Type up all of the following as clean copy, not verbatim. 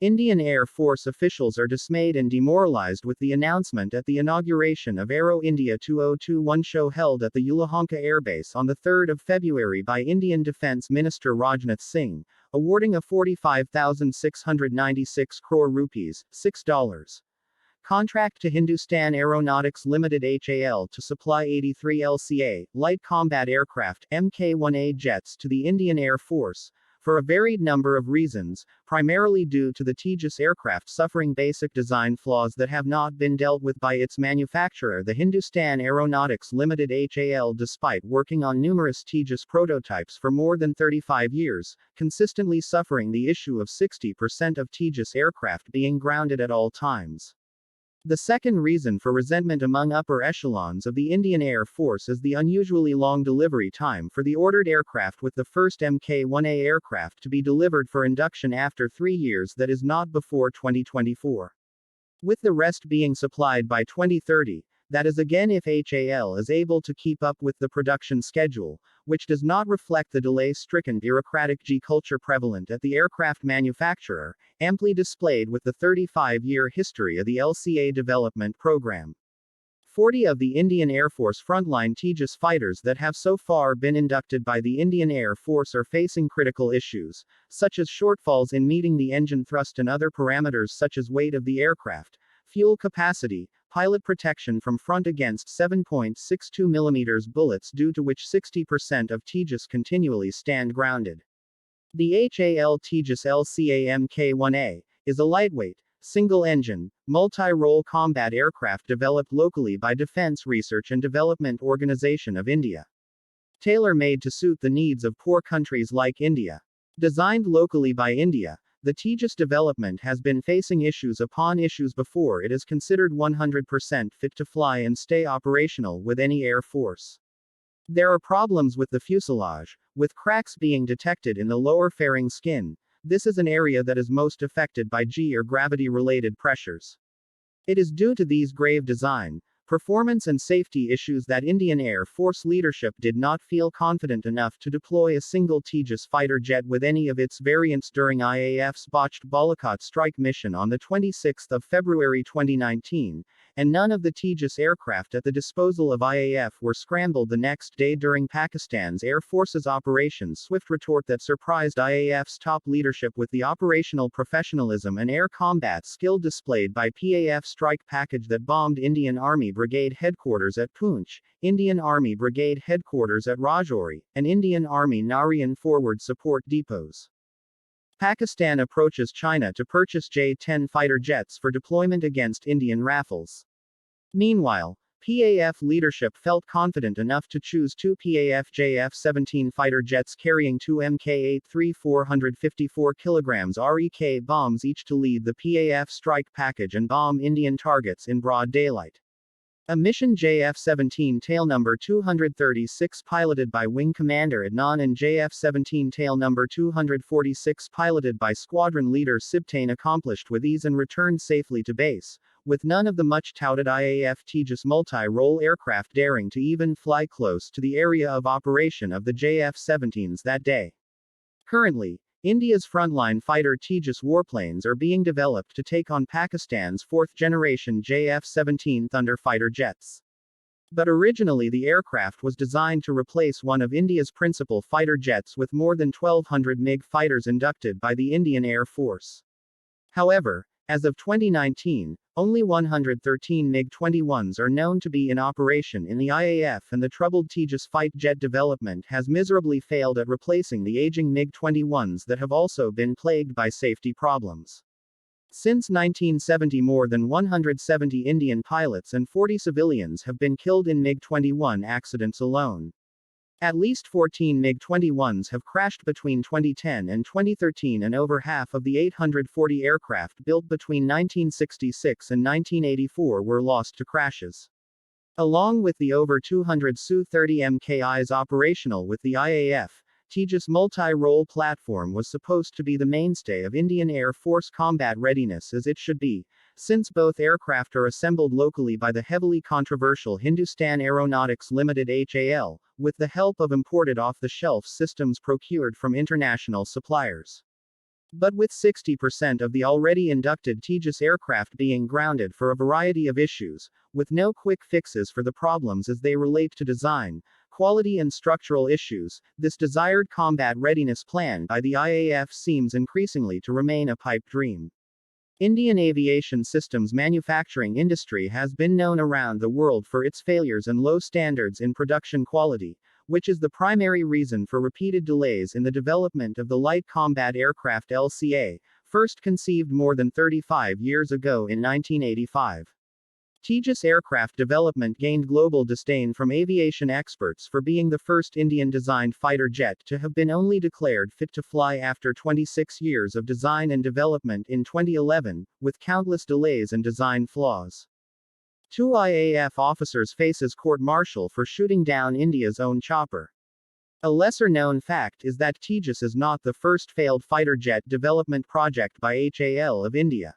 Indian Air Force officials are dismayed and demoralized with the announcement at the inauguration of Aero India 2021 show held at the Yelahanka Air Base on the 3rd of February by Indian Defence Minister Rajnath Singh, awarding a 45,696 crore rupees, $6 contract to Hindustan Aeronautics Limited HAL to supply 83 LCA, light combat aircraft, Mk-1A jets to the Indian Air Force, for a varied number of reasons, primarily due to the Tejas aircraft suffering basic design flaws that have not been dealt with by its manufacturer, the Hindustan Aeronautics Limited HAL. Despite working on numerous Tejas prototypes for more than 35 years, consistently suffering the issue of 60% of Tejas aircraft being grounded at all times. The second reason for resentment among upper echelons of the Indian Air Force is the unusually long delivery time for the ordered aircraft, with the first Mk-1A aircraft to be delivered for induction after 3 years, that is not before 2024. With the rest being supplied by 2030, that is again if HAL is able to keep up with the production schedule, which does not reflect the delay-stricken bureaucratic G-culture prevalent at the aircraft manufacturer, amply displayed with the 35-year history of the LCA development program. 40 of the Indian Air Force frontline Tejas fighters that have so far been inducted by the Indian Air Force are facing critical issues, such as shortfalls in meeting the engine thrust and other parameters such as weight of the aircraft, fuel capacity, pilot protection from front against 7.62 mm bullets, due to which 60% of Tejas continually stand grounded. The HAL Tejas LCA Mk-1A is a lightweight, single-engine, multi-role combat aircraft developed locally by Defence Research and Development Organisation of India. Tailor-made to suit the needs of poor countries like India. Designed locally by India, the Tejas development has been facing issues upon issues before it is considered 100% fit to fly and stay operational with any air force. There are problems with the fuselage, with cracks being detected in the lower fairing skin. This is an area that is most affected by G or gravity-related pressures. It is due to these grave design, performance and safety issues that Indian Air Force leadership did not feel confident enough to deploy a single Tejas fighter jet with any of its variants during IAF's botched Balakot strike mission on the 26th of February 2019, and none of the Tejas aircraft at the disposal of IAF were scrambled the next day during Pakistan's Air Force's Operation Swift retort that surprised IAF's top leadership with the operational professionalism and air combat skill displayed by PAF strike package that bombed Indian Army Brigade Headquarters at Poonch, Indian Army Brigade Headquarters at Rajouri, and Indian Army Narayan Forward Support Depots. Pakistan approaches China to purchase J-10 fighter jets for deployment against Indian Rafales. Meanwhile, PAF leadership felt confident enough to choose 2 PAF JF-17 fighter jets carrying 2 Mk-8 454 kg REK bombs each to lead the PAF strike package and bomb Indian targets in broad daylight. A mission JF-17 tail number 236 piloted by Wing Commander Adnan and JF-17 tail number 246 piloted by Squadron Leader Sibtain accomplished with ease and returned safely to base, with none of the much-touted IAF Tejas multi-role aircraft daring to even fly close to the area of operation of the JF-17s that day. Currently, India's frontline fighter Tejas warplanes are being developed to take on Pakistan's fourth-generation JF-17 Thunder fighter jets. But originally the aircraft was designed to replace one of India's principal fighter jets with more than 1,200 MiG fighters inducted by the Indian Air Force. However, as of 2019, only 113 MiG-21s are known to be in operation in the IAF, and the troubled Tejas fight jet development has miserably failed at replacing the aging MiG-21s that have also been plagued by safety problems. Since 1970, more than 170 Indian pilots and 40 civilians have been killed in MiG-21 accidents alone. At least 14 MiG-21s have crashed between 2010 and 2013, and over half of the 840 aircraft built between 1966 and 1984 were lost to crashes. Along with the over 200 Su-30 MKIs operational with the IAF, Tejas multi-role platform was supposed to be the mainstay of Indian Air Force combat readiness, as it should be, since both aircraft are assembled locally by the heavily controversial Hindustan Aeronautics Limited HAL, with the help of imported off-the-shelf systems procured from international suppliers. But with 60% of the already inducted Tejas aircraft being grounded for a variety of issues, with no quick fixes for the problems as they relate to design, quality and structural issues, this desired combat readiness plan by the IAF seems increasingly to remain a pipe dream. Indian aviation systems manufacturing industry has been known around the world for its failures and low standards in production quality, which is the primary reason for repeated delays in the development of the Light Combat Aircraft LCA, first conceived more than 35 years ago in 1985. Tejas aircraft development gained global disdain from aviation experts for being the first Indian-designed fighter jet to have been only declared fit to fly after 26 years of design and development in 2011, with countless delays and design flaws. Two IAF officers faces court-martial for shooting down India's own chopper. A lesser-known fact is that Tejas is not the first failed fighter jet development project by HAL of India.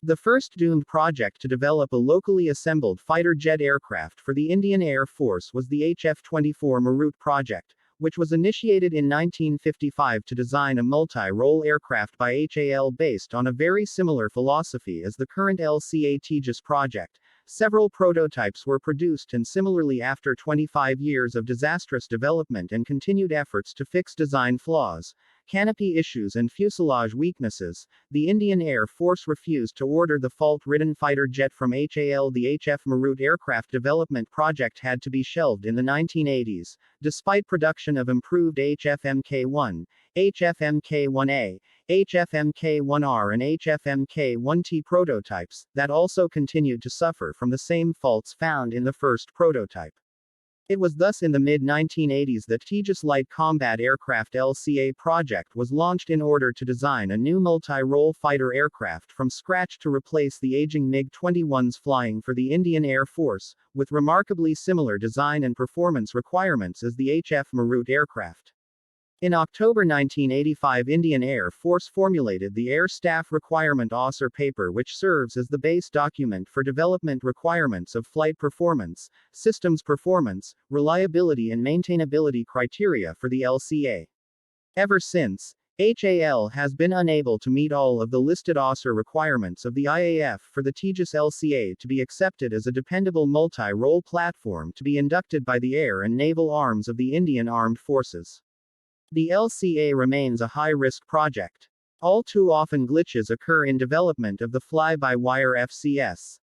The first doomed project to develop a locally assembled fighter jet aircraft for the Indian Air Force was the HF-24 Marut project, which was initiated in 1955 to design a multi-role aircraft by HAL based on a very similar philosophy as the current LCA Tejas project. Several prototypes were produced and similarly after 25 years of disastrous development and continued efforts to fix design flaws, canopy issues and fuselage weaknesses, the Indian Air Force refused to order the fault-ridden fighter jet from HAL. The HF Marut aircraft development project had to be shelved in the 1980s, despite production of improved HFMK-1, HFMK-1A, HFMK-1R and HFMK-1T prototypes, that also continued to suffer from the same faults found in the first prototype. It was thus in the mid-1980s that Tejas Light Combat Aircraft LCA project was launched in order to design a new multi-role fighter aircraft from scratch to replace the aging MiG-21s flying for the Indian Air Force, with remarkably similar design and performance requirements as the HF Marut aircraft. In October 1985, Indian Air Force formulated the Air Staff Requirement Officer paper, which serves as the base document for development requirements of flight performance, systems performance, reliability and maintainability criteria for the LCA. Ever since, HAL has been unable to meet all of the listed officer requirements of the IAF for the Tejas LCA to be accepted as a dependable multi-role platform to be inducted by the air and naval arms of the Indian Armed Forces. The LCA remains a high-risk project. All too often glitches occur in development of the fly-by-wire FCS.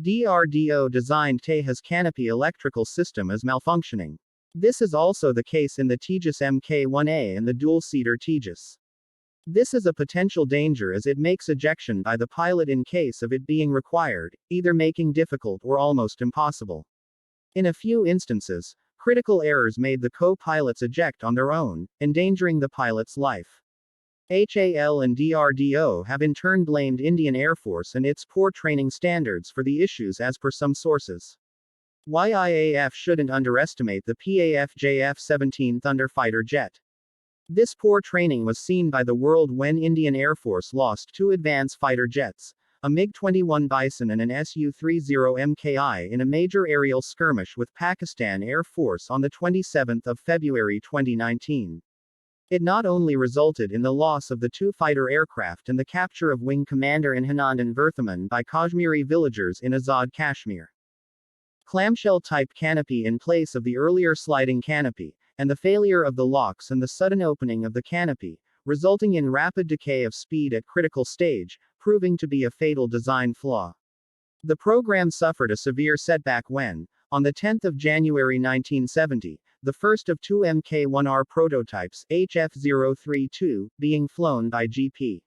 DRDO-designed tejas canopy electrical system is malfunctioning. This is also the case in the Tejas Mk-1A and the dual-seater Tejas. This is a potential danger as it makes ejection by the pilot in case of it being required, either making difficult or almost impossible. In a few instances, critical errors made the co-pilots eject on their own, endangering the pilot's life. HAL and DRDO have in turn blamed Indian Air Force and its poor training standards for the issues as per some sources. IAF shouldn't underestimate the PAF-JF-17 Thunder fighter jet. This poor training was seen by the world when Indian Air Force lost two advanced fighter jets, a MiG-21 Bison and an Su-30 Mki in a major aerial skirmish with Pakistan Air Force on the 27th of February 2019. It not only resulted in the loss of the two fighter aircraft and the capture of Wing Commander in Hinandan Verthaman by Kashmiri villagers in Azad Kashmir. Clamshell-type canopy in place of the earlier sliding canopy, and the failure of the locks and the sudden opening of the canopy, resulting in rapid decay of speed at critical stage, proving to be a fatal design flaw. The program suffered a severe setback when, on the 10th of January 1970, the first of two Mk-1R prototypes, HF-032, being flown by GP.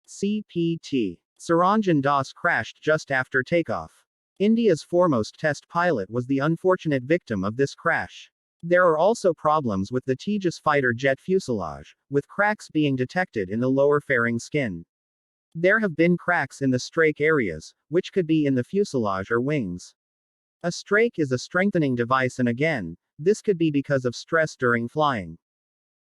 CPT. Saranjan Das crashed just after takeoff. India's foremost test pilot was the unfortunate victim of this crash. There are also problems with the Tejas fighter jet fuselage, with cracks being detected in the lower fairing skin. There have been cracks in the strake areas, which could be in the fuselage or wings. A strake is a strengthening device, and again, this could be because of stress during flying.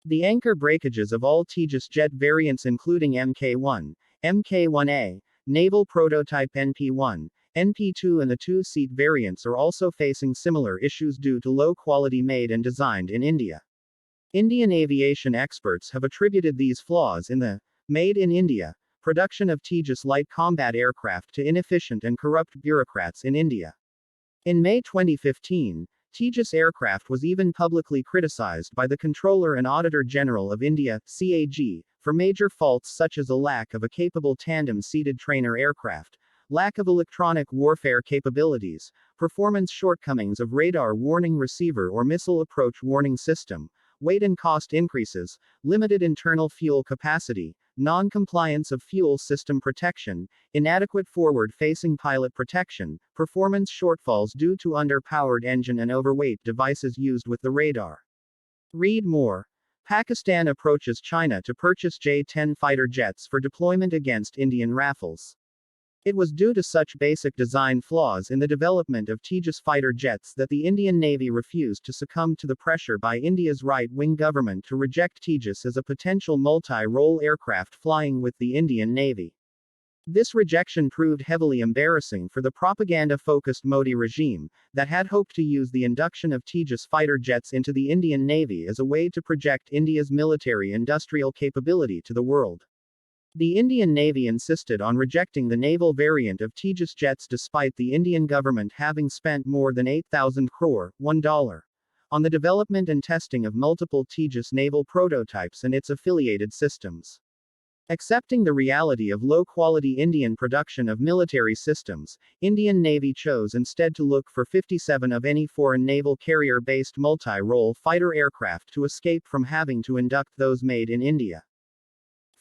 The anchor breakages of all Tejas jet variants including Mk-1, Mk-1A, naval prototype NP-1, NP-2 and the two-seat variants are also facing similar issues due to low quality made and designed in India. Indian aviation experts have attributed these flaws in the Made in India. Production of Tejas light combat aircraft to inefficient and corrupt bureaucrats in India. In May 2015, Tejas aircraft was even publicly criticized by the Controller and Auditor General of India, CAG, for major faults such as a lack of a capable tandem-seated trainer aircraft, lack of electronic warfare capabilities, performance shortcomings of radar warning receiver or missile approach warning system, weight and cost increases, limited internal fuel capacity, non-compliance of fuel system protection, inadequate forward-facing pilot protection, performance shortfalls due to underpowered engine and overweight devices used with the radar. Read more. Pakistan approaches China to purchase J-10 fighter jets for deployment against Indian Rafales. It was due to such basic design flaws in the development of Tejas fighter jets that the Indian Navy refused to succumb to the pressure by India's right-wing government to reject Tejas as a potential multi-role aircraft flying with the Indian Navy. This rejection proved heavily embarrassing for the propaganda-focused Modi regime, that had hoped to use the induction of Tejas fighter jets into the Indian Navy as a way to project India's military-industrial capability to the world. The Indian Navy insisted on rejecting the naval variant of Tejas jets despite the Indian government having spent more than 8,000 crore, $1, on the development and testing of multiple Tejas naval prototypes and its affiliated systems. Accepting the reality of low-quality Indian production of military systems, Indian Navy chose instead to look for 57 of any foreign naval carrier-based multi-role fighter aircraft to escape from having to induct those made in India.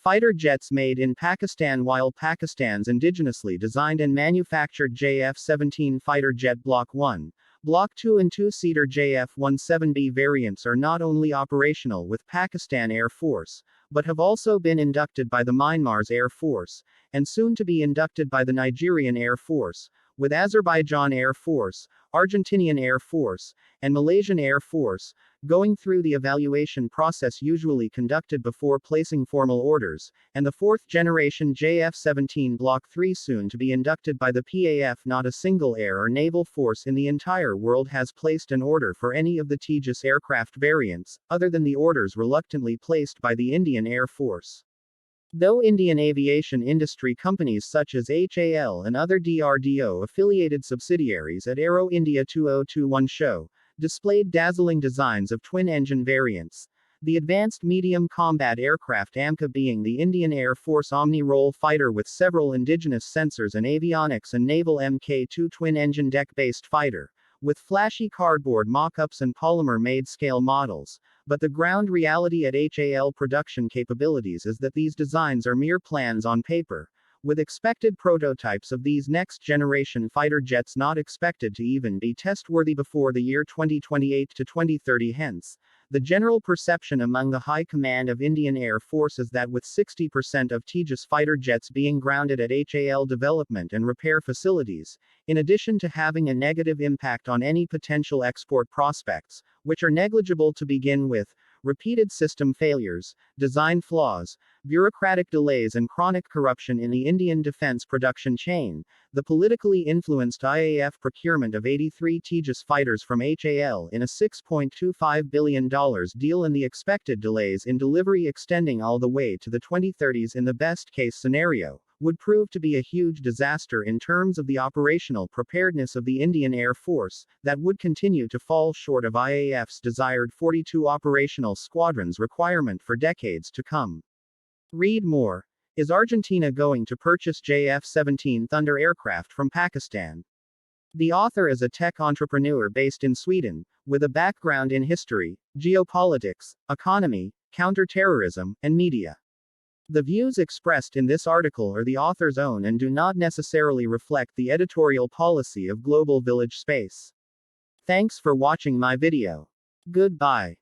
Fighter jets made in Pakistan. While Pakistan's indigenously designed and manufactured JF-17 fighter jet Block 1, Block 2 and two-seater JF-17B variants are not only operational with Pakistan Air Force, but have also been inducted by the Myanmar's Air Force, and soon to be inducted by the Nigerian Air Force, with Azerbaijan Air Force, Argentinian Air Force, and Malaysian Air Force, going through the evaluation process usually conducted before placing formal orders, and the fourth-generation JF-17 Block 3 soon to be inducted by the PAF. Not a single air or naval force in the entire world has placed an order for any of the Tejas aircraft variants, other than the orders reluctantly placed by the Indian Air Force. Though Indian aviation industry companies such as HAL and other DRDO-affiliated subsidiaries at Aero India 2021 show displayed dazzling designs of twin-engine variants, the Advanced Medium Combat Aircraft AMCA being the Indian Air Force Omni-Role fighter with several indigenous sensors and avionics, and Naval Mk2 twin-engine deck-based fighter, with flashy cardboard mock-ups and polymer-made scale models, but the ground reality at HAL production capabilities is that these designs are mere plans on paper, with expected prototypes of these next-generation fighter jets not expected to even be test-worthy before the year 2028 to 2030. Hence, the general perception among the high command of Indian Air Force is that with 60% of Tejas fighter jets being grounded at HAL development and repair facilities, in addition to having a negative impact on any potential export prospects, which are negligible to begin with, repeated system failures, design flaws, bureaucratic delays and chronic corruption in the Indian defense production chain, the politically influenced IAF procurement of 83 Tejas fighters from HAL in a $6.25 billion deal, and the expected delays in delivery extending all the way to the 2030s in the best-case scenario, would prove to be a huge disaster in terms of the operational preparedness of the Indian Air Force, that would continue to fall short of IAF's desired 42 operational squadrons requirement for decades to come. Read more. Is Argentina going to purchase JF-17 Thunder aircraft from Pakistan? The author is a tech entrepreneur based in Sweden, with a background in history, geopolitics, economy, counterterrorism, and media. The views expressed in this article are the author's own and do not necessarily reflect the editorial policy of Global Village Space. Thanks for watching my video. Goodbye.